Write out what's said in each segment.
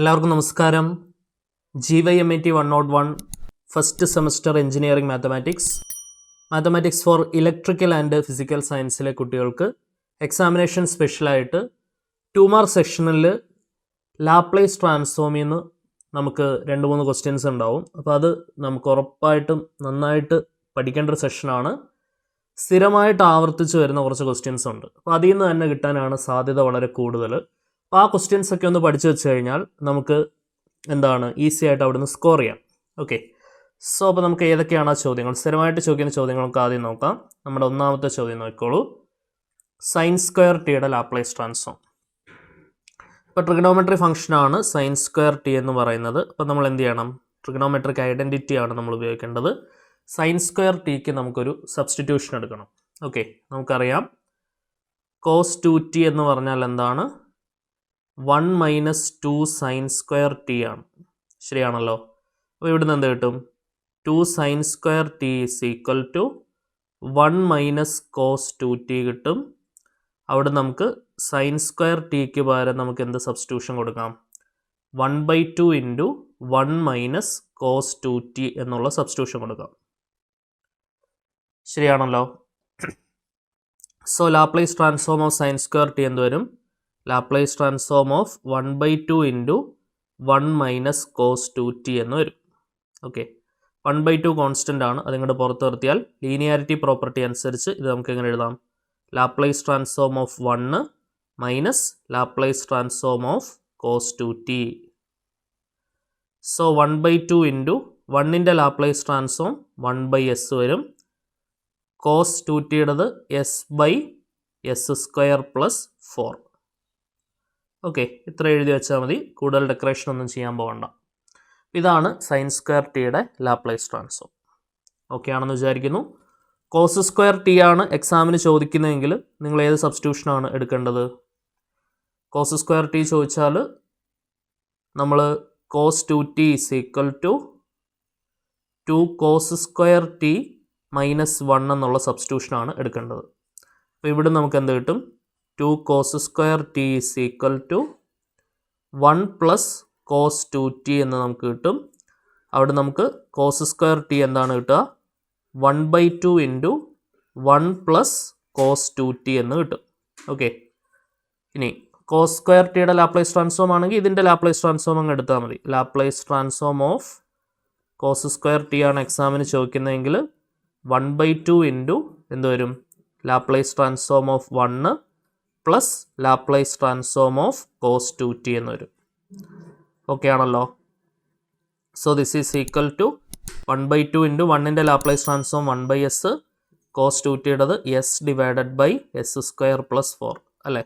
എല്ലാവർക്കും നമസ്കാരം. GYMAT 101 first semester engineering mathematics for electrical and physical സയൻസിലെ കുട്ടികൾക്ക് എക്സാമിനേഷൻ സ്പെഷ്യലായിട്ട് 2 മാർക്ക് സെക്ഷനിൽ ലാപ്ലേസ് ട്രാൻസ്ഫോമിൽ നിന്ന് നമുക്ക് 2-3 ക്വസ്റ്റ്യൻസ് ഉണ്ടാവും. അപ്പോൾ അത് നമുക്ക് ഉറപ്പായിട്ടും നന്നായിട്ട് പഠിക്കേണ്ട ഒരു സെഷനാണ്. സ്ഥിരമായിട്ട് ആവർത്തിച്ച് വരുന്ന കുറച്ച് ക്വസ്റ്റ്യൻസ് ഉണ്ട്. അപ്പോൾ അതിൽ നിന്ന് തന്നെ കിട്ടാനാണ് സാധ്യത വളരെ കൂടുതൽ. അപ്പോൾ ആ ക്വസ്റ്റ്യൻസ് ഒക്കെ ഒന്ന് പഠിച്ചു വെച്ച് കഴിഞ്ഞാൽ നമുക്ക് ഈസി ആയിട്ട് അവിടെ നിന്ന് സ്കോർ ചെയ്യാം. ഓക്കെ, സോ അപ്പോൾ നമുക്ക് ഏതൊക്കെയാണ് ആ ചോദ്യങ്ങൾ, സ്ഥിരമായിട്ട് ചോദിക്കുന്ന ചോദ്യങ്ങൾക്ക് ആദ്യം നോക്കാം. നമ്മുടെ ഒന്നാമത്തെ ചോദ്യം നോക്കിക്കോളൂ. സൈൻ സ്ക്വയർ ടിയുടെ ലാപ്ലേസ് ട്രാൻസ്ഫോം. ഇപ്പോൾ ട്രിഗണോമെട്രി ഫംഗ്ഷനാണ് സൈൻ സ്ക്വയർ ടി എന്ന് പറയുന്നത്. അപ്പോൾ നമ്മൾ എന്ത് ചെയ്യണം? ട്രിഗണോമെട്രിക് ഐഡൻറ്റിറ്റി ആണ് നമ്മൾ ഉപയോഗിക്കേണ്ടത്. സൈൻ സ്ക്വയർ ടിക്ക് നമുക്കൊരു സബ്സ്റ്റിറ്റ്യൂഷൻ എടുക്കണം. ഓക്കെ, നമുക്കറിയാം കോസ് 2t എന്ന് പറഞ്ഞാൽ എന്താണ്? 1 മൈനസ് 2 സൈൻ സ്ക്വയർ ടി ആണ്. ശരിയാണല്ലോ. അപ്പോൾ ഇവിടുന്ന് എന്ത് കിട്ടും? 2 sine square t is equal to 1 minus cos 2t കിട്ടും. അവിടെ നമുക്ക് സൈൻ സ്ക്വയർ ടിക്ക് പകരം നമുക്ക് എന്ത് സബ്സ്റ്റിറ്റ്യൂഷൻ കൊടുക്കാം? 1/2 ഇൻറ്റു 1 മൈനസ് കോസ് 2t എന്നുള്ള സബ്സ്റ്റിറ്റ്യൂഷൻ കൊടുക്കാം. ശരിയാണല്ലോ. So Laplace transform of sine square t എന്ത് വരും? Laplace transform of 1/2 into 1 minus cos 2t എന്ന് വരും. ഓക്കെ, 1/2 കോൺസ്റ്റൻ്റ് ആണ്, അതിങ്ങോട്ട് പുറത്ത് നിർത്തിയാൽ ലീനിയാരിറ്റി പ്രോപ്പർട്ടി അനുസരിച്ച് ഇത് നമുക്ക് എങ്ങനെ എഴുതാം? Laplace transform of 1 minus Laplace transform of cos 2t. So 1/2 into 1ൻ്റെ ലാപ്ലേസ് ട്രാൻസ്ഫോം 1/s വരും. കോസ് 2tയുടേത് s/s² പ്ലസ് 4. ഓക്കെ, ഇത്ര എഴുതി വെച്ചാൽ മതി, കൂടുതൽ ഡെക്കറേഷൻ ഒന്നും ചെയ്യാൻ പോകണ്ട. ഇതാണ് സൈൻ സ്ക്വയർ ടിയുടെ ലാപ്ലേസ് ട്രാൻസ്ഫോം. ഓക്കെ ആണെന്ന് വിചാരിക്കുന്നു. കോസ് സ്ക്വയർ ടി ആണ് എക്സാമിന് ചോദിക്കുന്നതെങ്കിൽ നിങ്ങൾ ഏത് സബ്സ്റ്റിറ്റ്യൂഷനാണ് എടുക്കേണ്ടത്? കോസ് സ്ക്വയർ ടി ചോദിച്ചാൽ നമ്മൾ cos 2t is equal to 2 cos square t minus 1 എന്നുള്ള സബ്സ്റ്റിറ്റ്യൂഷനാണ് എടുക്കേണ്ടത്. അപ്പോൾ ഇവിടെ നമുക്ക് എന്ത് കിട്ടും? 2 cos square t is equal to 1 plus cos 2t എന്ന് നമുക്ക് കിട്ടും. അവിടെ നമുക്ക് കോസ് സ്ക്വയർ ടി എന്താണ് കിട്ടുക? 1/2 ഇൻറ്റു 1 പ്ലസ് കോസ് 2t എന്ന് കിട്ടും. ഓക്കെ, ഇനി കോസ് സ്ക്വയർ ടിയുടെ ലാപ്ലേസ് ട്രാൻസ്ഫോം ആണെങ്കിൽ ഇതിൻ്റെ ലാപ്ലേസ് ട്രാൻസ്ഫോം അങ്ങ് എടുത്താൽ മതി. Laplace transform of cos square t ആണ് എക്സാമിന് ചോദിക്കുന്നതെങ്കിൽ 1/2 ഇൻറ്റു എന്ത് വരും? Laplace transform of 1 plus Laplace transform of cos 2t എന്ന് വരും. ഓക്കെ ആണല്ലോ. So this is equal to 1/2 into 1ൻ്റെ ലാപ്ലേസ് ട്രാൻസ്ഫോം 1/s, കോസ് 2tയുടേത് s/s² പ്ലസ് 4 അല്ലേ?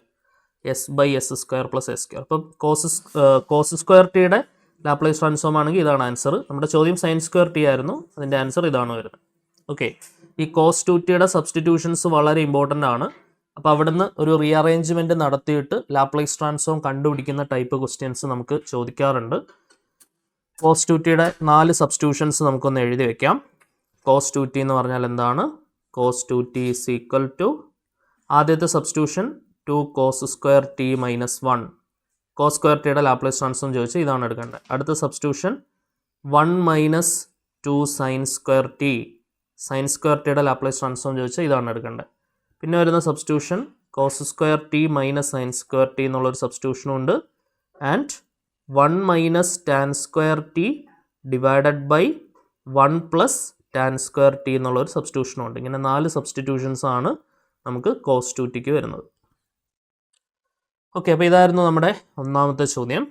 s/s² plus s². അപ്പം കോസ് സ്ക്വയർ ടിയുടെ ലാപ്ലേസ് ട്രാൻസ്ഫോം ആണെങ്കിൽ ഇതാണ് ആൻസർ. നമ്മുടെ ചോദ്യം സൈൻ സ്ക്വയർ ടി ആയിരുന്നു, അതിൻ്റെ ആൻസർ ഇതാണ് വരുന്നത്. ഓക്കെ, ഈ കോസ് 2tയുടെ സബ്സ്റ്റിറ്റ്യൂഷൻസ് വളരെ ഇമ്പോർട്ടൻ്റ് ആണ്. അപ്പോൾ അവിടുന്ന് ഒരു റീഅറേഞ്ച്മെൻറ്റ് നടത്തിയിട്ട് ലാപ്ലേസ് ട്രാൻസ്ഫോം കണ്ടുപിടിക്കുന്ന ടൈപ്പ് ക്വസ്റ്റ്യൻസ് നമുക്ക് ചോദിക്കാറുണ്ട്. കോസ് 2tയുടെ 4 സബ്സ്റ്റിറ്റ്യൂഷൻസ് നമുക്കൊന്ന് എഴുതി വെക്കാം. കോസ് 2t എന്ന് പറഞ്ഞാൽ എന്താണ്? Cos 2t is equal to ആദ്യത്തെ substitution 2 cos square t minus 1. Cos square ടിയുടെ ലാപ്ലേസ് ട്രാൻസ്ഫോം ചോദിച്ചാൽ ഇതാണ് എടുക്കേണ്ടത്. അടുത്ത substitution 1 minus 2 sine square t. Sine square ടിയുടെ ലാപ്ലേസ് ട്രാൻസ്ഫോം ചോദിച്ചാൽ ഇതാണ് എടുക്കേണ്ടത്. പിന്നെ വരുന്ന substitution cos square t minus sine square t എന്നുള്ളൊരു സബ്സ്റ്റിറ്റ്യൂഷനും ഉണ്ട്. And 1 minus tan square t divided by 1 plus tan square t എന്നുള്ളൊരു സബ്സ്റ്റിറ്റ്യൂഷനും ഉണ്ട്. ഇങ്ങനെ 4 സബ്സ്റ്റിറ്റ്യൂഷൻസ് ആണ് നമുക്ക് കോസ് 2tക്ക് വരുന്നത്. ഓക്കെ, അപ്പോൾ ഇതായിരുന്നു നമ്മുടെ ഒന്നാമത്തെ ചോദ്യം.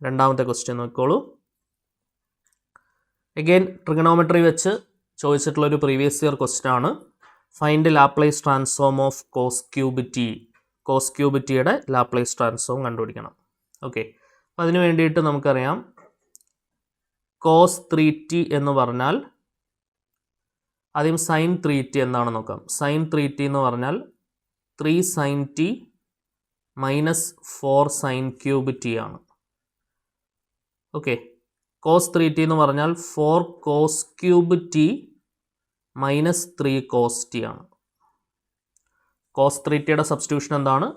രണ്ടാമത്തെ ക്വസ്റ്റ്യൻ നോക്കിക്കോളൂ. അഗെയിൻ ട്രിഗണോമെട്രി വെച്ച് ചോദിച്ചിട്ടുള്ളൊരു പ്രീവിയസ് ഇയർ ക്വസ്റ്റ്യൻ ആണ്. Find Laplace transform of cos cube t. Cos cube ടിയുടെ ലാപ്ലേസ് ട്രാൻസ്ഫോം കണ്ടുപിടിക്കണം. ഓക്കെ, അപ്പോൾ അതിന് വേണ്ടിയിട്ട് നമുക്കറിയാം കോസ് 3t എന്ന് പറഞ്ഞാൽ ആദ്യം സൈൻ 3t എന്താണെന്ന് നോക്കാം. സൈൻ 3t എന്ന് പറഞ്ഞാൽ 3 sine t minus 4 sine cube t ആണ്. ഓക്കെ, കോസ് 3t എന്ന് പറഞ്ഞാൽ 4 cos cube t minus 3 cos t ആണ്. കോസ് 3tയുടെ സബ്സ്റ്റിറ്റ്യൂഷൻ എന്താണ്?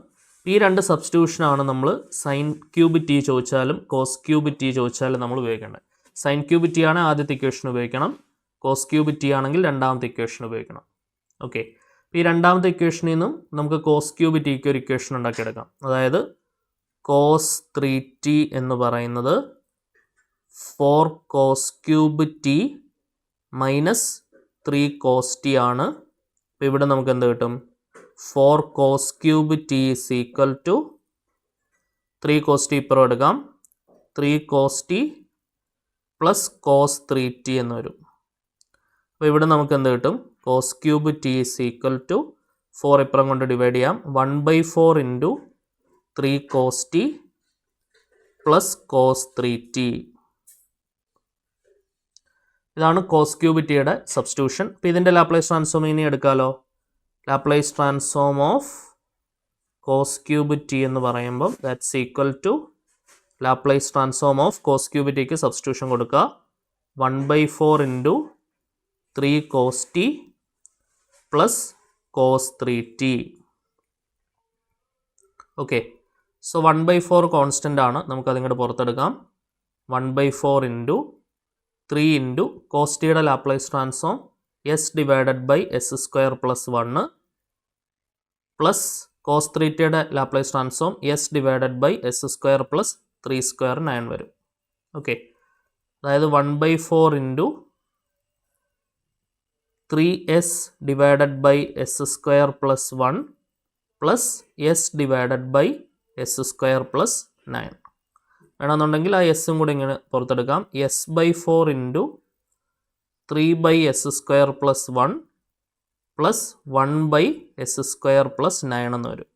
ഈ രണ്ട് സബ്സ്റ്റിറ്റ്യൂഷനാണ് നമ്മൾ സൈൻ ക്യൂബ് ടി ചോദിച്ചാലും കോസ് ക്യൂബ് ടി ചോദിച്ചാലും നമ്മൾ ഉപയോഗിക്കേണ്ടത്. സൈൻ ക്യൂബ് ടി ആണ് ആദ്യത്തെ ഇക്വേഷൻ ഉപയോഗിക്കണം, കോസ് ക്യൂബ് ടി ആണെങ്കിൽ രണ്ടാമത്തെ ഇക്വേഷൻ ഉപയോഗിക്കണം. ഓക്കെ, ഈ രണ്ടാമത്തെ ഇക്വേഷനിൽ നിന്നും നമുക്ക് കോസ് ക്യൂബ് ടിക്ക് ഒരു ഇക്വേഷൻ ഉണ്ടാക്കിയെടുക്കാം. അതായത് കോസ് 3t എന്ന് പറയുന്നത് 4 cos cube t minus 3 cos t ആണ്. അപ്പോൾ ഇവിടെ നമുക്ക് എന്ത് കിട്ടും? 4 cos cube t is equal to 3 cos t ഇപ്പുറം എടുക്കാം, 3 cos t plus cos 3t എന്ന് വരും. അപ്പോൾ ഇവിടെ നമുക്ക് എന്ത് കിട്ടും? Cos cube t is equal to 4 ഇപ്പുറം കൊണ്ട് ഡിവൈഡ് ചെയ്യാം, 1/4 into 3 cos t plus cos 3t. ഇതാണ് കോസ് ക്യൂബ് ടിയുടെ സബ്സ്റ്റിറ്റ്യൂഷൻ. അപ്പോൾ ഇതിൻ്റെ ലാപ്ലേസ് ട്രാൻസ്ഫോം ഇനി എടുക്കാമല്ലോ. Laplace transform of cos cube t എന്ന് പറയുമ്പം that's equal to Laplace transform of cos cube ടിക്ക് സബ്സ്റ്റിറ്റ്യൂഷൻ കൊടുക്കുക, 1/4 into 3 cos t plus cos 3t. Okay, so 1/4 constant ആണ്, നമുക്കതിങ്ങോട്ട് പുറത്തെടുക്കാം. 1/4 ഇൻറ്റു 3 ഇൻറ്റു കോസ് ടിയുടെ Laplace transform s divided by s square plus 1 plus cos 3tയുടെ Laplace transform s divided by s square plus 3 square 9 വരും. Okay, അതായത് 1/4 into 3s divided by s square plus 1 plus s divided by s square plus 9. വേണമെന്നുണ്ടെങ്കിൽ ആ എസ്സും കൂടി ഇങ്ങനെ പുറത്തെടുക്കാം, s/4 into 3/s square plus 1 പ്ലസ് 1/s സ്ക്വയർ പ്ലസ് 9 എന്ന് വരും.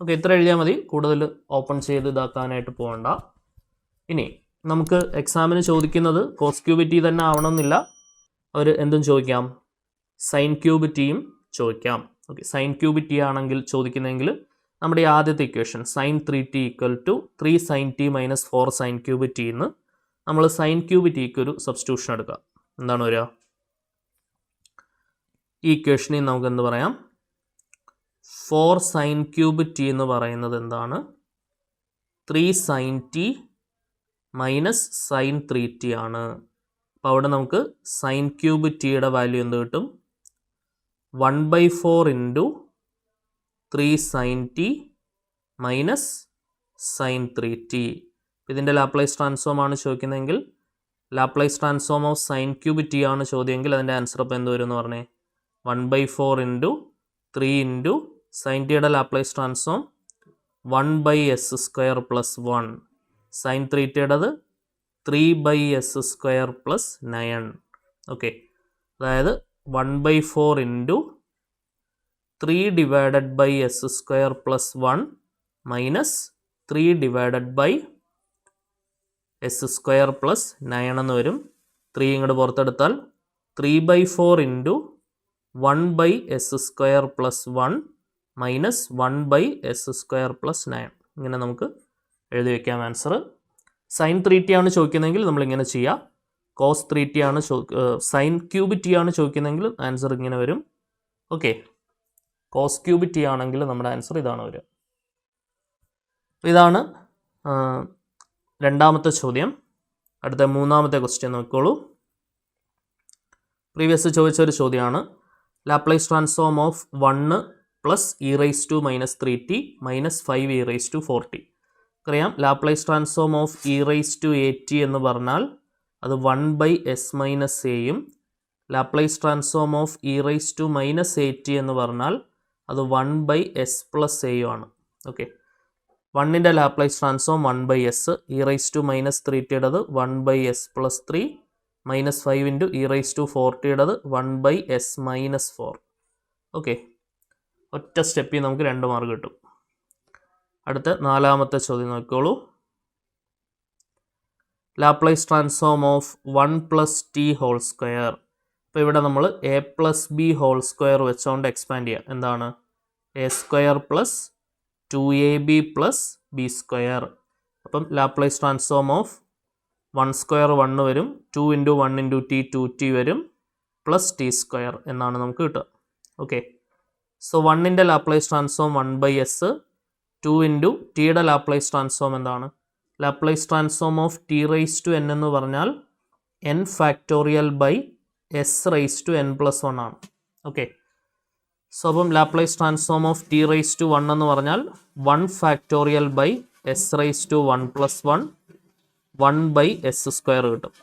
ഓക്കെ, ഇത്ര എഴുതിയാൽ മതി, കൂടുതൽ ഓപ്പൺ ചെയ്ത് ഇതാക്കാനായിട്ട് പോകണ്ട. ഇനി നമുക്ക് എക്സാമിന് ചോദിക്കുന്നത് കോസ് ക്യൂബ് ടി തന്നെ ആവണമെന്നില്ല, അവർ എന്തും ചോദിക്കാം, സൈൻ ക്യൂബ് ടിയും ചോദിക്കാം. ഓക്കെ, സൈൻ ക്യൂബ് ടി ആണെങ്കിൽ ചോദിക്കുന്നതെങ്കിൽ നമ്മുടെ ഈ ആദ്യത്തെ equation sine 3t equal to 3 sine t minus 4 sine cube t എന്ന് നമ്മൾ സൈൻ ക്യൂബ് ടിക്ക് ഒരു സബ്സ്റ്റിറ്റ്യൂഷൻ എടുക്കാം. എന്താണ് വരിക? ഈ ഇക്വേഷനിൽ നമുക്ക് എന്ത് പറയാം? 4 സൈൻ ക്യൂബ് ടി എന്ന് പറയുന്നത് എന്താണ്? 3 sine t minus sine 3t ആണ്. അപ്പോൾ അവിടെ നമുക്ക് സൈൻ ക്യൂബ് ടിയുടെ വാല്യൂ എന്ത് കിട്ടും? 1/4 into 3 sine t minus sine 3t. ഇതിൻ്റെ ലാപ്ലേസ് ട്രാൻസ്ഫോം ആണ് ചോദിക്കുന്നതെങ്കിൽ Laplace transform of sine cube t ആണ് ചോദ്യമെങ്കിൽ അതിൻ്റെ ആൻസർ അപ്പോൾ എന്ത് വരും എന്ന് പറഞ്ഞേ? 1/4 ഇൻറ്റു 3 ഇൻറ്റു സൈൻ ടിയുടെ Laplace transform 1/s square plus 1, sine 3tയുടേത് 3/s സ്ക്വയർ പ്ലസ് 9. ഓക്കെ, അതായത് 1/4 into 3 divided by s square plus 1 minus 3 divided by s square plus 9 എന്ന് വരും. 3 ഇങ്ങോട്ട് പുറത്തെടുത്താൽ 3/4 into 1/s square plus 1 minus 1/s square plus 9. ഇങ്ങനെ നമുക്ക് എഴുതി വയ്ക്കാം ആൻസർ. സൈൻ 3t ആണ് ചോദിക്കുന്നതെങ്കിൽ നമ്മളിങ്ങനെ ചെയ്യാം. കോസ് 3t ആണ് സൈൻ ക്യൂബ് ടി ആണ് ചോദിക്കുന്നതെങ്കിൽ ആൻസർ ഇങ്ങനെ വരും. ഓക്കെ, കോസ് ക്യൂബ് ടി ആണെങ്കിൽ നമ്മുടെ ആൻസർ ഇതാണ് വരിക. ഇതാണ് രണ്ടാമത്തെ ചോദ്യം. അടുത്ത മൂന്നാമത്തെ ക്വസ്റ്റ്യൻ നോക്കിക്കോളൂ. പ്രീവിയസ് ചോദിച്ച ഒരു ചോദ്യമാണ്. Laplace transform of 1 plus e⁻³ minus 5e⁴t. അറിയാം, ലാപ്ലേസ് ട്രാൻസ്ഫോം ഓഫ് e⁻at എന്ന് പറഞ്ഞാൽ അത് 1/s മൈനസ് എയും, ലാപ്ലേസ് ട്രാൻസ്ഫോം ഓഫ് e⁻at എന്ന് പറഞ്ഞാൽ അത് 1/s പ്ലസ് എയും ആണ്. ഓക്കെ, 1ൻ്റെ Laplace transform 1/s, e⁻³ 1/s plus 3 minus 5 into e⁻⁴ 1/s minus 4. Okay, ഒറ്റ സ്റ്റെപ്പിൽ നമുക്ക് 2 മാർക്ക് കിട്ടും. അടുത്ത നാലാമത്തെ ചോദ്യം നോക്കിക്കോളൂ. Laplace transform of 1 plus t whole square. അപ്പോൾ ഇവിടെ നമ്മൾ a plus b whole square വെച്ചുകൊണ്ട് എക്സ്പാൻഡ് ചെയ്യാം. എന്താണ്? a square plus 2ab plus b square. അപ്പം ലാപ്ലേസ് ട്രാൻസ്ഫോം ഓഫ് 1 സ്ക്വയർ 1 വരും, 2 ഇൻറ്റു 1 ഇൻറ്റു ടി 2t വരും, പ്ലസ് ടി സ്ക്വയർ എന്നാണ് നമുക്ക് കിട്ടുക. ഓക്കെ, സോ 1ൻ്റെ ലാപ്ലേസ് ട്രാൻസ്ഫോം 1/s, 2 ഇൻറ്റു ടിയുടെ ലാപ്ലേസ് ട്രാൻസ്ഫോം എന്താണ്? Laplace transform of t raise to n എന്ന് പറഞ്ഞാൽ n factorial by s raise to n plus 1 ആണ്. ഓക്കെ, സോ അപ്പം Laplace transform of t raise to 1 എന്ന് പറഞ്ഞാൽ 1 factorial by s raise to 1 plus 1 1 by s square കിട്ടും.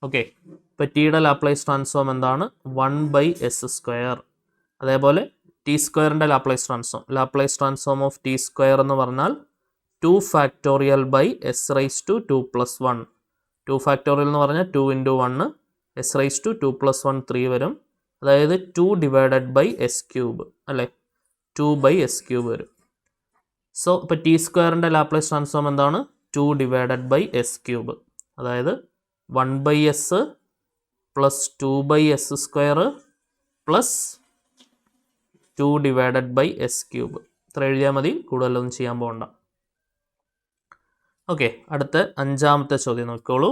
Okay, ഇപ്പോൾ ടിയുടെ Laplace transform എന്താണ്? 1 ബൈ എസ് സ്ക്വയർ. അതേപോലെ ടി സ്ക്വയറിൻ്റെ Laplace transform of t square എന്ന് പറഞ്ഞാൽ 2 factorial by s raise to 2 plus 1. 2 factorial എന്ന് പറഞ്ഞാൽ 2 into 1 s raise to 2 plus 1 3 വരും. അതായത് 2 ഡിവൈഡഡ് ബൈ എസ് ക്യൂബ് അല്ലേ, 2 ബൈ എസ് ക്യൂബ് വരും. സോ ഇപ്പോൾ ടി സ്ക്വയറിൻ്റെ ലാപ്ലേസ് ട്രാൻസ്ഫോം എന്താണ്? 2 ഡിവൈഡഡ് ബൈ എസ് ക്യൂബ്. അതായത് 1 by s plus 2 by s square plus 2 divided by s cube. ഇത്ര എഴുതിയാൽ മതി, കൂടുതലൊന്നും ചെയ്യാൻ പോകണ്ട. ഓക്കെ, അടുത്ത 5ാമത്തെ ചോദ്യം നോക്കിക്കോളൂ.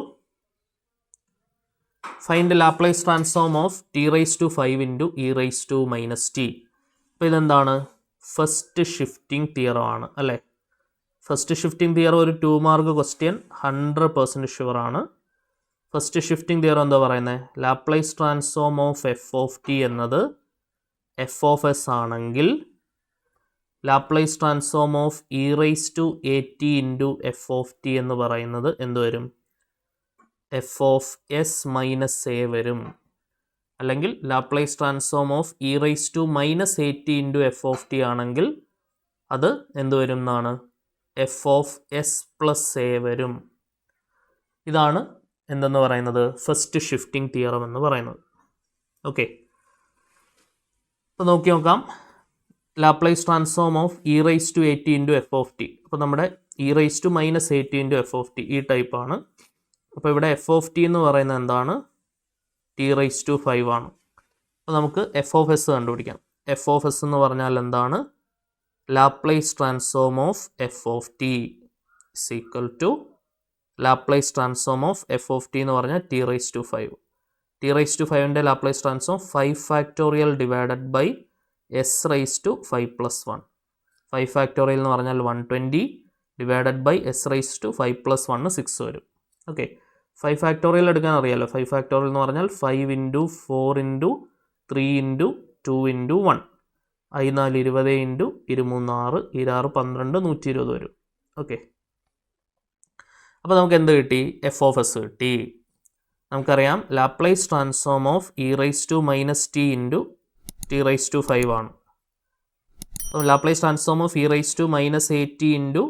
Find Laplace transform of t raise to 5 into e raise to minus t. അപ്പോൾ ഇതെന്താണ്? ഫസ്റ്റ് ഷിഫ്റ്റിംഗ് തിയറം ആണ് അല്ലേ. ഫസ്റ്റ് ഷിഫ്റ്റിംഗ് തിയറം ഒരു 2 മാർക്ക് ക്വസ്റ്റ്യൻ 100% ഷുവർ ആണ്. ഫസ്റ്റ് ഷിഫ്റ്റിംഗ് തിയറം എന്താ പറയുന്നത്? Laplace transform of f of t എന്നത് f of s ആണെങ്കിൽ Laplace transform of e raise to a t into f of t എന്ന് പറയുന്നത് എന്ത് വരും? F of s minus a വരും. അല്ലെങ്കിൽ Laplace transform of e raise to minus a t into f of t ആണെങ്കിൽ അത് എന്ത് വരും എന്നാണ്? F of s plus A വരും. ഇതാണ് എന്തെന്ന് പറയുന്നത്? ഫസ്റ്റ് ഷിഫ്റ്റിംഗ് തിയറം എന്ന് പറയുന്നത്. ഓക്കെ, അപ്പോൾ നോക്കി നോക്കാം. Laplace transform of e raise to a t into f of t. അപ്പോൾ നമ്മുടെ e raise to minus a t into f of t ഈ ടൈപ്പാണ്. അപ്പോൾ ഇവിടെ എഫ് ഓഫ് ടി എന്ന് പറയുന്നത് എന്താണ്? ടി റൈസ് ടു 5 ആണ്. അപ്പോൾ നമുക്ക് എഫ് ഓഫ് എസ് കണ്ടുപിടിക്കാം. എഫ് ഓഫ് എസ് എന്ന് പറഞ്ഞാൽ എന്താണ്? Laplace transform of f of t is equal to Laplace transform of f of t എന്ന് പറഞ്ഞാൽ t raise to 5. T raise to 5ൻ്റെ Laplace transform 5 factorial divided by s raise to 5 plus 1. 5 factorial എന്ന് പറഞ്ഞാൽ 120 divided by s raise to 5 plus 1 6 വരും. Okay, 5 factorial എടുക്കാൻ അറിയാമല്ലോ. 5 factorial എന്ന് പറഞ്ഞാൽ 5 into 4 into 3 into 2 into 1. 4 20 into 23 6 6 12 120 വരും. ഓക്കെ, അപ്പോൾ നമുക്ക് എന്ത് കിട്ടി? എഫ് ഓഫ് എസ് കിട്ടി. നമുക്കറിയാം Laplace transform of e raise to minus t into t raise to 5 ആണ്. അപ്പോൾ Laplace transform of e raise to minus a t into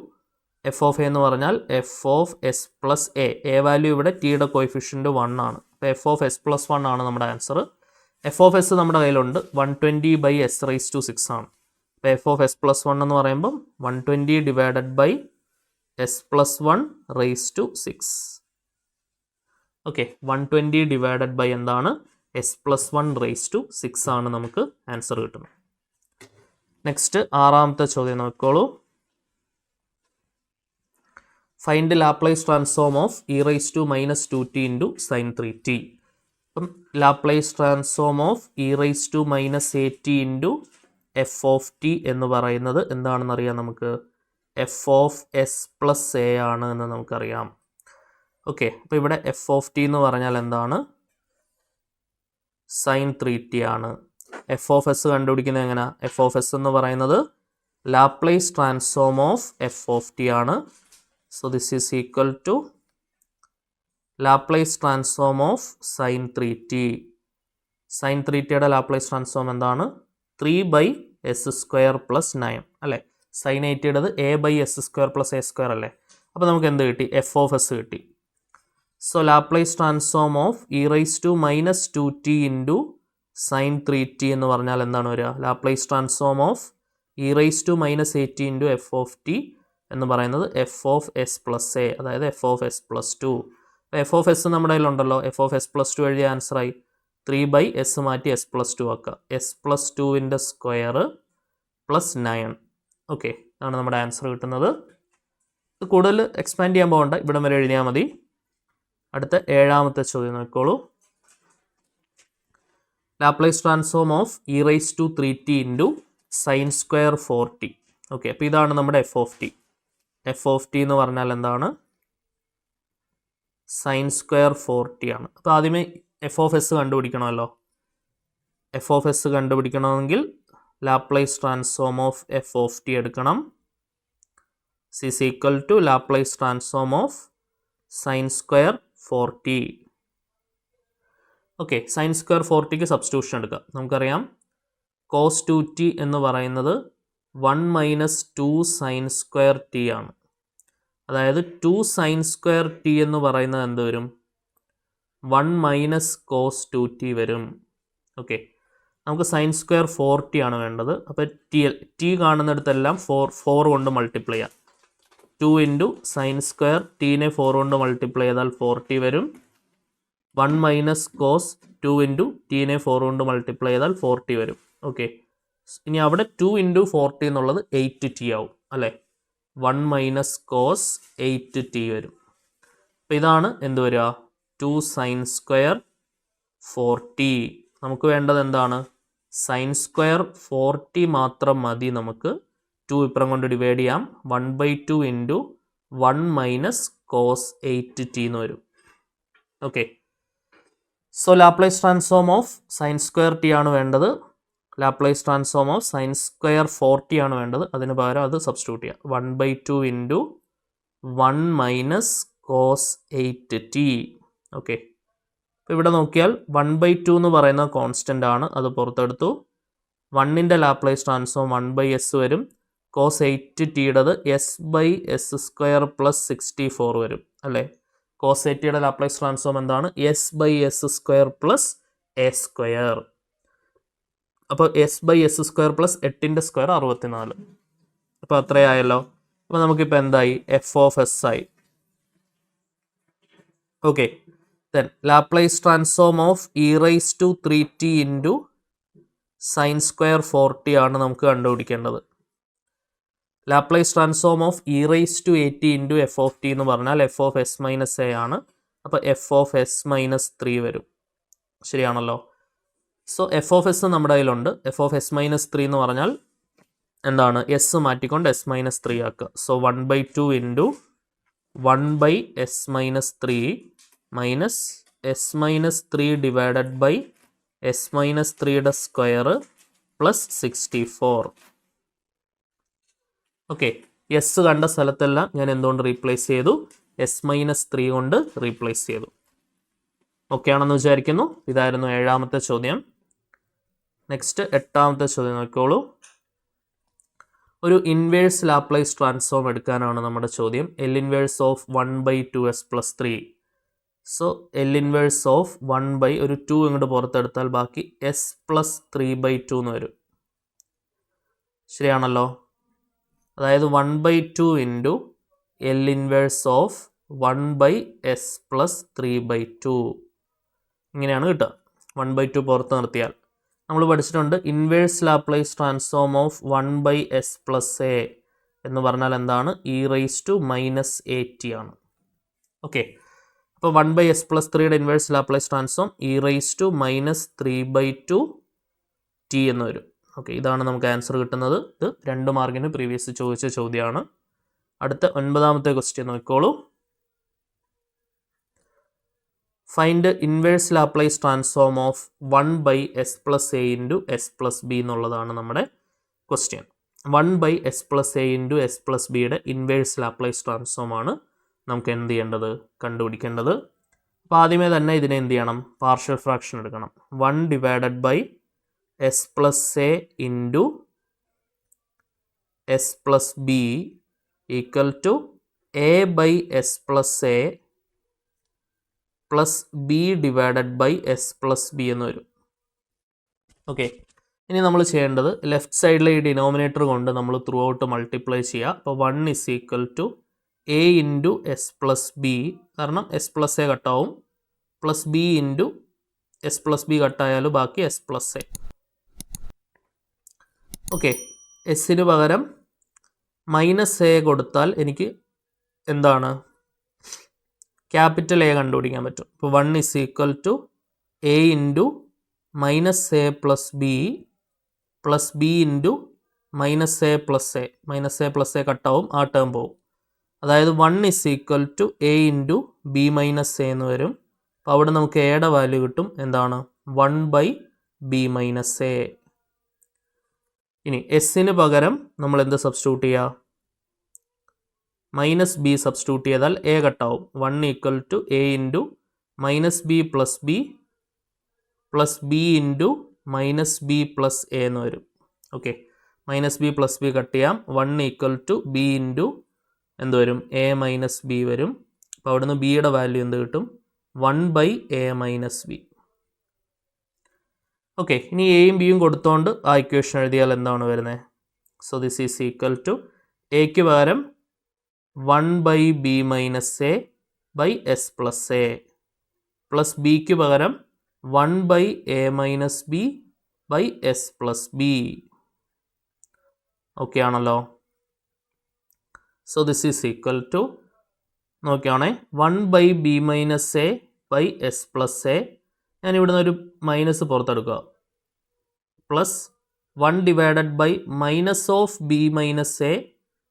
f of a എന്ന് പറഞ്ഞാൽ f of s plus a. A value ഇവിടെ ടിയുടെ coefficient 1 ആണ്. അപ്പോൾ F of s plus 1 ആണ് നമ്മുടെ ആൻസർ. എഫ് ഓഫ് എസ് നമ്മുടെ കയ്യിലുണ്ട് 120 ബൈ എസ് റൈസ് ടു 6 ആണ്. അപ്പോൾ എഫ് ഓഫ് എസ് പ്ലസ് 1 എന്ന് പറയുമ്പം 120 divided by s plus 1 raise to 6. Okay, 120 divided by എന്താണ്? എസ് പ്ലസ് 1 റൈസ് ടു 6 ആണ് നമുക്ക് ആൻസർ കിട്ടുന്നത്. നെക്സ്റ്റ് 6ാമത്തെ ചോദ്യം നോക്കിക്കോളൂ. Find Laplace transform of e raise to minus 2t into sine 3t. അപ്പം Laplace transform of e raise to minus a t into f of t എന്ന് പറയുന്നത് എന്താണെന്ന് അറിയാം നമുക്ക്? F of s plus a ആണ് എന്ന് നമുക്കറിയാം. ഓക്കെ, അപ്പോൾ ഇവിടെ എഫ് ഓഫ് ടി എന്ന് പറഞ്ഞാൽ എന്താണ്? സൈൻ 3t ആണ്. എഫ് ഓഫ് എസ് കണ്ടുപിടിക്കുന്നത് എങ്ങനെ? എഫ് ഓഫ് എസ് എന്ന് പറയുന്നത് Laplace transform of f of t ആണ്. So this is equal to Laplace transform of sine 3t. Sine 3tയുടെ ലാപ്ലേസ് ട്രാൻസ്ഫോം എന്താണ്? 3 ബൈ എസ് സ്ക്വയർ പ്ലസ് 9 അല്ലേ. Sine 80യുടേത് a by s square plus a square അല്ലേ. അപ്പോൾ നമുക്ക് എന്ത് കിട്ടി? എഫ് ഓഫ് എസ് കിട്ടി. So Laplace transform of e raise to minus 2t into sine 3t എന്ന് പറഞ്ഞാൽ എന്താണ് വരിക? Laplace transform of e raise to minus 80 into f of t എന്ന് പറയുന്നത് f of s plus a, അതായത് f of s plus 2. F of s നമ്മുടെ കയ്യിലുണ്ടല്ലോ. F of s plus 2 എഴുതിയ ആൻസറായി. 3 ബൈ എസ് മാറ്റി എസ് പ്ലസ് 2 ആക്കുക. S plus 2ൻ്റെ സ്ക്വയർ പ്ലസ് 9. ഓക്കെ, ഇതാണ് നമ്മുടെ ആൻസർ കിട്ടുന്നത്. ഇത് കൂടുതൽ എക്സ്പാൻഡ് ചെയ്യാൻ പോകണ്ട, ഇവിടം വരെ എഴുതിയാൽ മതി. അടുത്ത 7ാമത്തെ ചോദ്യം നോക്കിക്കോളൂ. Laplace transform of e raise to 3t into sine square 4t. Okay, അപ്പോൾ ഇതാണ് നമ്മുടെ f of t. F of t എന്ന് പറഞ്ഞാൽ എന്താണ്? സൈൻ സ്ക്വയർ 4t ആണ്. അപ്പോൾ ആദ്യമേ എഫ് ഓഫ് എസ് കണ്ടുപിടിക്കണമല്ലോ. എഫ് ഓഫ് എസ് കണ്ടുപിടിക്കണമെങ്കിൽ Laplace transform of f of t എടുക്കണം. is equal to Laplace transform of sine square 4t. Okay, sine square 4tക്ക് സബ്സ്റ്റിറ്റ്യൂഷൻ എടുക്കാം. നമുക്കറിയാം cos 2t എന്ന് പറയുന്നത് 1 മൈനസ് 2 സൈൻ സ്ക്വയർ ടി ആണ്. അതായത് 2 സൈൻ സ്ക്വയർ ടി എന്ന് പറയുന്നത് എന്ത് വരും? 1 മൈനസ് കോസ് 2t വരും. ഓക്കെ, നമുക്ക് സൈൻ സ്ക്വയർ 4t ആണ് വേണ്ടത്. അപ്പോൾ ടി കാണുന്നിടത്തെല്ലാം 4 കൊണ്ട് മൾട്ടിപ്ലൈ ചെയ്യാം. 2 ഇൻറ്റു സൈൻ സ്ക്വയർ ടീനെ 4 കൊണ്ട് മൾട്ടിപ്ലൈ ചെയ്താൽ 4t വരും. 1 മൈനസ് കോസ് 2 ഇൻറ്റു ടീനെ 4 കൊണ്ട് മൾട്ടിപ്ലൈ ചെയ്താൽ 4t വരും. ഓക്കെ, ഇനി അവിടെ 2 ഇൻറ്റു 4t എന്നുള്ളത് 8t ആവും അല്ലേ. 1 മൈനസ് കോസ് 8t വരും. അപ്പോൾ ഇതാണ് എന്ത് വരിക? 2 സൈൻ സ്ക്വയർ 4t. നമുക്ക് വേണ്ടത് എന്താണ്? സൈൻ സ്ക്വയർ 4t മാത്രം മതി. നമുക്ക് 2 ഇപ്പുറം കൊണ്ട് ഡിവൈഡ് ചെയ്യാം. 1/2 ഇൻറ്റു 1 മൈനസ് കോസ് 8t എന്ന് വരും. Okay, so Laplace transform of sine square t ആണ് വേണ്ടത്. Laplace transform of sine square 4t ആണ് വേണ്ടത്. അതിന് പകരം അത് സബ്സ്റ്റിറ്റ്യൂട്ട് ചെയ്യാം. 1/2 into 1 minus cos 8t. Okay, അപ്പോൾ ഇവിടെ നോക്കിയാൽ 1/2 എന്ന് പറയുന്ന കോൺസ്റ്റൻ്റ് ആണ്. അത് പുറത്തെടുത്തു. 1ൻ്റെ ലാപ്ലേസ് ട്രാൻസ്ഫോം 1/s വരും. കോസ് 8tയുടേത് s/s² പ്ലസ് 64 വരും അല്ലേ. കോസ് 8tയുടെ ലാപ്ലേസ് ട്രാൻസ്ഫോം എന്താണ്? s/s² plus a². അപ്പോൾ s/s² പ്ലസ് 8ൻ്റെ സ്ക്വയർ 64. അപ്പോൾ അത്രയായല്ലോ. അപ്പോൾ നമുക്കിപ്പോൾ എന്തായി? എഫ് ഓഫ് എസ് ആയി. Okay, then Laplace transform of e raise to 3t into sine square 4t ആണ് നമുക്ക് കണ്ടുപിടിക്കേണ്ടത്. Laplace transform of e raise to 8t into f of t എന്ന് പറഞ്ഞാൽ f of s minus a ആണ്. അപ്പോൾ F of s minus 3 വരും. ശരിയാണല്ലോ. So F of s നമ്മുടെ കയ്യിലുണ്ട്. എഫ് ഓഫ് എസ് മൈനസ് 3 എന്ന് പറഞ്ഞാൽ എന്താണ്? എസ് മാറ്റിക്കൊണ്ട് എസ് മൈനസ് 3 ആക്കുക. So 1/2 into 1/s minus 3 minus s minus 3 divided by s minus 3യുടെ സ്ക്വയർ പ്ലസ് 64. ഓക്കെ, എസ് കണ്ട സ്ഥലത്തെല്ലാം ഞാൻ എന്തുകൊണ്ട് റീപ്ലേസ് ചെയ്തു? എസ് മൈനസ് 3 കൊണ്ട് റീപ്ലേസ് ചെയ്തു. ഓക്കെ ആണെന്ന് വിചാരിക്കുന്നു. ഇതായിരുന്നു 7ാമത്തെ ചോദ്യം. നെക്സ്റ്റ് 8ാമത്തെ ചോദ്യം നോക്കിക്കോളൂ. ഒരു ഇൻവേഴ്സ് ലാപ്ലേസ് ട്രാൻസ്ഫോം എടുക്കാനാണ് നമ്മുടെ ചോദ്യം. L inverse of 1/2s plus 3. So L inverse of 1 ഒരു 2 ഇങ്ങോട്ട് പുറത്തെടുത്താൽ ബാക്കി s പ്ലസ് 3/2 എന്ന് വരും. ശരിയാണല്ലോ. അതായത് 1/2 into L inverse of 1/s plus 3/2 ഇങ്ങനെയാണ് കിട്ടുക. 1/2 പുറത്ത് നിർത്തിയാൽ നമ്മൾ പഠിച്ചിട്ടുണ്ട് inverse Laplace transform of 1/s plus a എന്ന് പറഞ്ഞാൽ എന്താണ്? e raise to minus 8t ആണ്. ഓക്കെ, അപ്പോൾ 1/s പ്ലസ് 3യുടെ inverse Laplace transform e raise to minus 3/2t എന്ന് വരും. ഓക്കെ, ഇതാണ് നമുക്ക് ആൻസർ കിട്ടുന്നത്. ഇത് 2 മാർക്കിന് പ്രീവിയസ് ചോദിച്ച ചോദ്യമാണ്. അടുത്ത 9ാമത്തെ ക്വസ്റ്റ്യൻ നോക്കിക്കോളൂ. Find inverse Laplace transform of 1/s plus a into s plus B എന്നുള്ളതാണ് നമ്മുടെ question. 1/s plus a into s plus ബിയുടെ ഇൻവേഴ്സ് ലാപ്ലേസ് ട്രാൻസ്ഫോം ആണ് നമുക്ക് എന്ത് ചെയ്യേണ്ടത്? കണ്ടുപിടിക്കേണ്ടത്. അപ്പോൾ ആദ്യമേ തന്നെ ഇതിനെ എന്ത് ചെയ്യണം? പാർഷ്യൽ ഫ്രാക്ഷൻ എടുക്കണം. 1 divided by s plus a into s plus b equal to a by s plus a plus b divided by s plus b എന്ന് വരും. ഓക്കെ, ഇനി നമ്മൾ ചെയ്യേണ്ടത് ലെഫ്റ്റ് സൈഡിലെ ഈ ഡിനോമിനേറ്റർ കൊണ്ട് നമ്മൾ ത്രൂ ഔട്ട് മൾട്ടിപ്ലൈ ചെയ്യുക. അപ്പോൾ 1 is equal to a into s plus b, കാരണം എസ് പ്ലസ് എ കട്ടാവും, plus b into s plus b കട്ടായാലും ബാക്കി എസ് പ്ലസ് എ. ഓക്കെ, എസ്സിന് പകരം മൈനസ് എ കൊടുത്താൽ എനിക്ക് എന്താണ്? ക്യാപിറ്റൽ എ കണ്ടുപിടിക്കാൻ പറ്റും. ഇപ്പോൾ 1 is equal to a into minus a plus b into minus a plus a കട്ടാവും, ആ ടേം പോവും. അതായത് 1 is equal to a into b minus a എന്ന് വരും. അപ്പോൾ അവിടെ നമുക്ക് എയുടെ വാല്യൂ കിട്ടും, എന്താണ് 1/b-a. ഇനി എസിന് പകരം നമ്മൾ എന്ത് സബ്സ്റ്റിറ്റ്യൂട്ട് ചെയ്യുക? മൈനസ് ബി സബ്സ്റ്റിറ്റ്യൂട്ട് ചെയ്താൽ എ കട്ടാവും. 1 equal to a into minus b plus b into minus b plus a എന്ന് വരും. Okay, minus b plus b cut ചെയ്യാം. 1 ഈക്വൽ ടു ബി ഇൻറ്റു എന്ത് വരും? എ മൈനസ് ബി വരും. അപ്പോൾ അവിടുന്ന് ബിയുടെ വാല്യൂ എന്ത് കിട്ടും? 1/a-b. ഓക്കെ, ഇനി എയും ബിയും കൊടുത്തോണ്ട് ആ ഇക്വേഷൻ എഴുതിയാൽ എന്താണ് വരുന്നത്? So this is equal to എക്ക് പകരം 1/b-a/s പ്ലസ് എ പ്ലസ് ബിക്ക് പകരം 1/a-b/s പ്ലസ് ബി. ഓക്കെ ആണല്ലോ. So this is equal to, നോക്കിയാണേ, 1/b-a/s പ്ലസ് എ. ഞാൻ ഇവിടുന്ന് ഒരു മൈനസ് പുറത്തെടുക്കുക. Plus 1 divided by minus of b minus a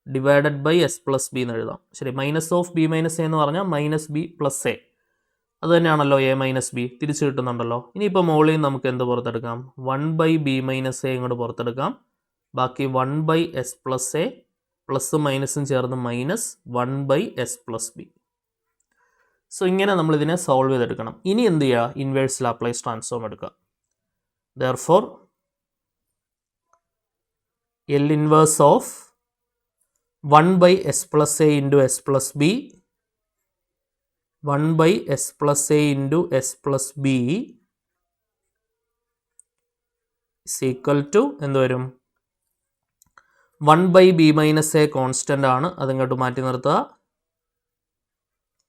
divided by s plus b എന്ന് എഴുതാം. ശരി, minus of b minus a എന്ന് പറഞ്ഞാൽ മൈനസ് ബി പ്ലസ് എ. അത് തന്നെയാണല്ലോ എ മൈനസ് ബി, തിരിച്ച് കിട്ടുന്നുണ്ടല്ലോ. ഇനിയിപ്പോൾ മുകളിൽ നമുക്ക് എന്ത് പുറത്തെടുക്കാം? 1/b-a ഇങ്ങോട്ട് പുറത്തെടുക്കാം. ബാക്കി 1/s പ്ലസ് എ പ്ലസും മൈനസും ചേർന്ന് minus 1/s plus B. So ഇങ്ങനെ നമ്മൾ ഇതിനെ സോൾവ് ചെയ്തെടുക്കണം. ഇനി എന്ത് ചെയ്യുക? ഇൻവേഴ്സ് ലാപ്ലേസ് ട്രാൻസ്ഫോം എടുക്കുക. Therefore L inverse of 1/s plus a into s plus b 1/s plus a into s plus b is equal to എന്ത് വരും? 1/b-a കോൺസ്റ്റൻ്റ് ആണ്, അതിങ്ങോട്ട് മാറ്റി നിർത്തുക.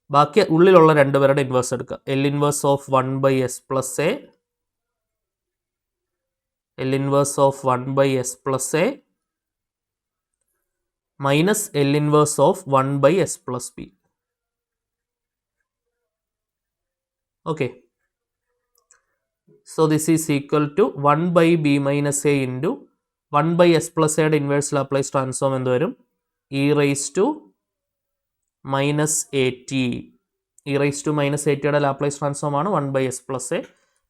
ബാക്കി ഉള്ളിലുള്ള രണ്ടുപേരുടെ ഇൻവേഴ്സ് എടുക്കുക. L inverse of 1/s plus a L inverse of 1/s plus a minus L inverse of 1/s plus b. Okay, so this is equal to 1/b-a into 1/s plus എയുടെ inverse Laplace transform എന്ത് വരും? e raise to minus a t. E raise to minus a ടിയുടെ Laplace transform ആണ് 1/s plus a.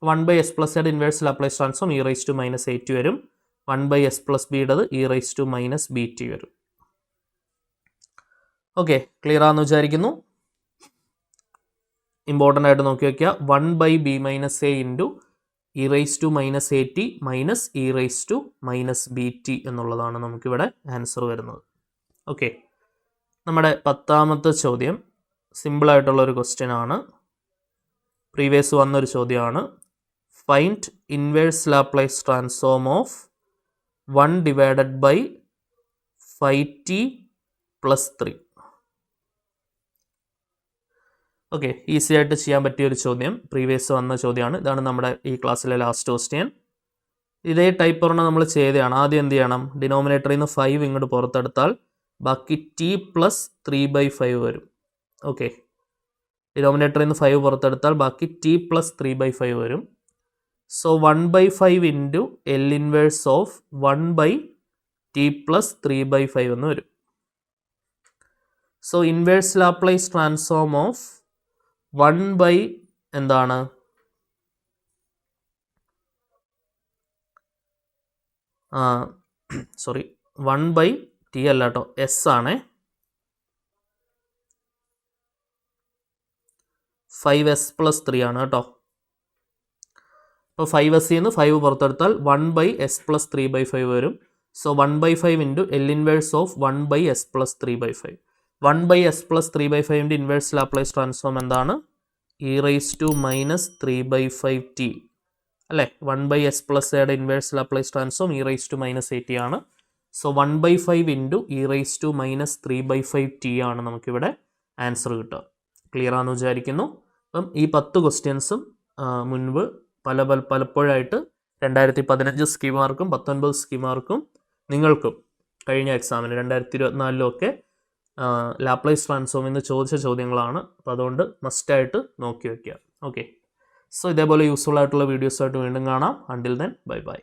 1/s plus എയുടെ inverse Laplace transform e raise to minus a t വരും. 1/s plus ബിയുടേത് e raise to minus b t വരും. Okay, clear ആണെന്ന് വിചാരിക്കുന്നു. Important ആയിട്ട് നോക്കി വയ്ക്കുക. 1/b-a into e raise to minus a t minus e raise to minus b t എന്നുള്ളതാണ് നമുക്കിവിടെ ആൻസർ വരുന്നത്. ഓക്കെ, നമ്മുടെ 10ാമത്തെ ചോദ്യം സിമ്പിളായിട്ടുള്ളൊരു ക്വസ്റ്റ്യൻ ആണ്. പ്രീവിയസ് വന്നൊരു ചോദ്യമാണ്. Find inverse Laplace transform of 1 divided by 5t plus 3. Okay, easy ആയിട്ട് ചെയ്യാൻ പറ്റിയൊരു ചോദ്യം, പ്രീവിയസ് വന്ന ചോദ്യമാണ്. ഇതാണ് നമ്മുടെ ഈ ക്ലാസ്സിലെ ലാസ്റ്റ് ക്വസ്റ്റ്യൻ. ഇതേ ടൈപ്പ് പറഞ്ഞാൽ നമ്മൾ ചെയ്തതാണ്. ആദ്യം എന്ത് ചെയ്യണം? ഡിനോമിനേറ്ററിൽ നിന്ന് 5 ഇങ്ങോട്ട് പുറത്തെടുത്താൽ ബാക്കി t പ്ലസ് 3/5 വരും. ഓക്കെ, ഡിനോമിനേറ്ററിൽ നിന്ന് 5 പുറത്തെടുത്താൽ ബാക്കി t പ്ലസ് 3/5 വരും. So 1/5 into L inverse of 1/t plus 3/5 എന്ന് വരും. So inverse Laplace transform of 1 എന്താണ്? സോറി, 1/t അല്ല കേട്ടോ, s ആണേ. 5s പ്ലസ് 3 ആണ് കേട്ടോ. അപ്പോൾ 5s നിന്ന് 5 പുറത്തെടുത്താൽ 1/s പ്ലസ് 3/5 വരും. So 1/5 into L inverse of 1/s plus 3/5. 1/s plus 3/5ൻ്റെ ഇൻവേഴ്സ് ലാപ്ലേസ് ട്രാൻസ്ഫോം എന്താണ്? E raise to minus 3/5t അല്ലേ? 1/s പ്ലസ് എയുടെ inverse Laplace transform e raise to minus 8t ആണ്. So 1/5 into e raise to minus 3/5t ആണ് നമുക്കിവിടെ answer കിട്ടുക. Clear ആണെന്ന് വിചാരിക്കുന്നു. അപ്പം ഈ 10 ക്വസ്റ്റ്യൻസും മുൻപ് പലപ്പോഴായിട്ട് 2015 സ്കീമാർക്കും 19 സ്കീമാർക്കും നിങ്ങൾക്കും കഴിഞ്ഞ എക്സാമിന് 2024 ഒക്കെ ലാപ്ലേസ് ട്രാൻസ്ഫോമിൽ നിന്ന് ചോദിച്ച ചോദ്യങ്ങളാണ്. അപ്പോൾ അതുകൊണ്ട് മസ്റ്റായിട്ട് നോക്കി വയ്ക്കുക. ഓക്കെ, സോ ഇതേപോലെ യൂസ്ഫുൾ ആയിട്ടുള്ള വീഡിയോസായിട്ട് വീണ്ടും കാണാം. Until then bye bye.